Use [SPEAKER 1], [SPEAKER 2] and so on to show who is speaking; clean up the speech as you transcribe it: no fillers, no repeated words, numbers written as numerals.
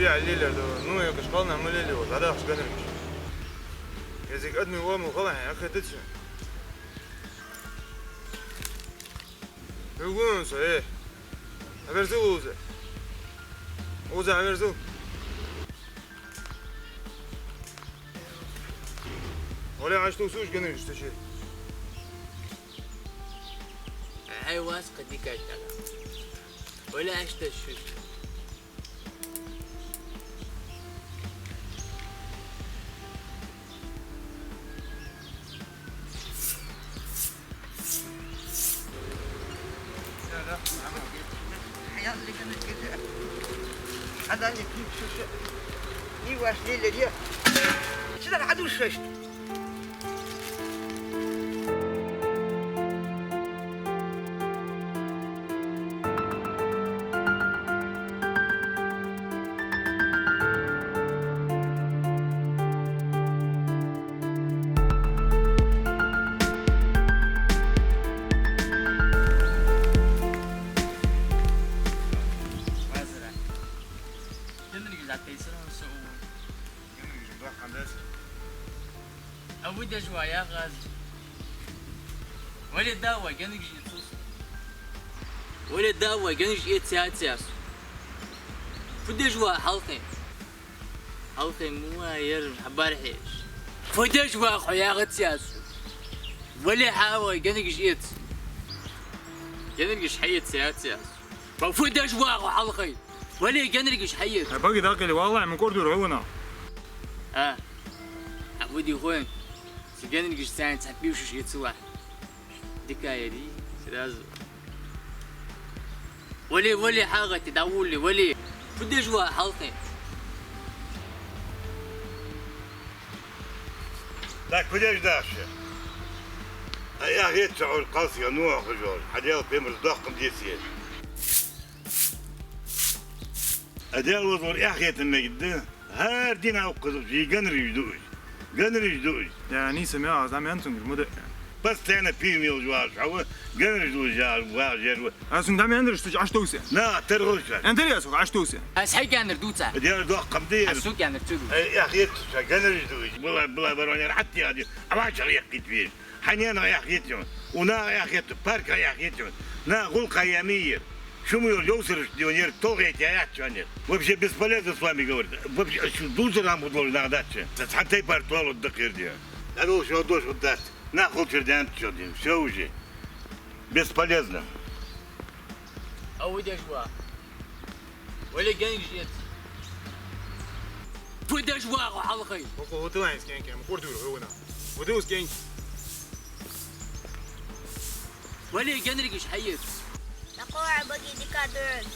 [SPEAKER 1] بيع الليلة نو يكش قالنا مليلي وزعلها خش قنرش يزيك أدمي وامو قلعي أخي تتسن يقولون صحيح أبرزو أوزا أوزا أبرزو ولا عشتو سوش قنرش تشي
[SPEAKER 2] هاي واثقة ديك أشتغل ولا عشت الشوش
[SPEAKER 3] حيالي كانت كده هذا اللي فيك شو يواش ليلة دي شنو العدو ششت
[SPEAKER 2] أبو دجوا يا غازي ولا داوا جنك جيتوس ولا داوا جنك جيت سياسي فدجوا حلقي مو ير حبار حيش فدجوا خويا غت سياسي ولا حاوا جنك جيت جنك حيت سياسي فدجوا حلقي ولا جنك حيت
[SPEAKER 1] باقي داقلي والله من كوردور هنا
[SPEAKER 2] عبودي خوين سجن نجش ساين تحبي وش يتسوى دكاية دي سلاز ولي حاجة تداول لي ولي بدي جوا حلقي
[SPEAKER 4] لا كلش داشة يا هي تشعر قاسية نوع خجول حديقة بيمر ضخم ديسيل أديال وضور يا أخي النجدة هاردين أو قصب في قنري جدوج
[SPEAKER 1] يعني سمع زعما أنتم المدة
[SPEAKER 4] بس أنا بيمي وجواش هو قنري جدوج واجر
[SPEAKER 1] أسمع دامي أندرش تج عشتوسة
[SPEAKER 4] لا ترغوش
[SPEAKER 1] أنت ليه أسوق عشتوسة
[SPEAKER 2] أسحق أنا ردوتا
[SPEAKER 4] أديال ضخم دير
[SPEAKER 2] أسوق أنا ردوتا
[SPEAKER 4] يا أخي قنري جدوج بلا بروني حتى هذه أما شغل يحكي فيه حنينا يا أخي ونا يا أخي باركا يا أخي نا غلقة يمير شو مو يوصل ديونير توغيت يا ياتشانير وبشي بسبليز с вами говорит وبشي شو دوزر нам удовольствие нагадать حتى يبارتوال الدقير دي أنا شو دوش ودات ناخذ شردان شردين все уже бесполезно
[SPEAKER 2] أو دجوا ولا جنك جيت فدجوا حلقي
[SPEAKER 1] هو طلع سكين كان كوردور هنا ودوس كين
[SPEAKER 2] ولا جنك حيت
[SPEAKER 5] نقوع بقي ديكادور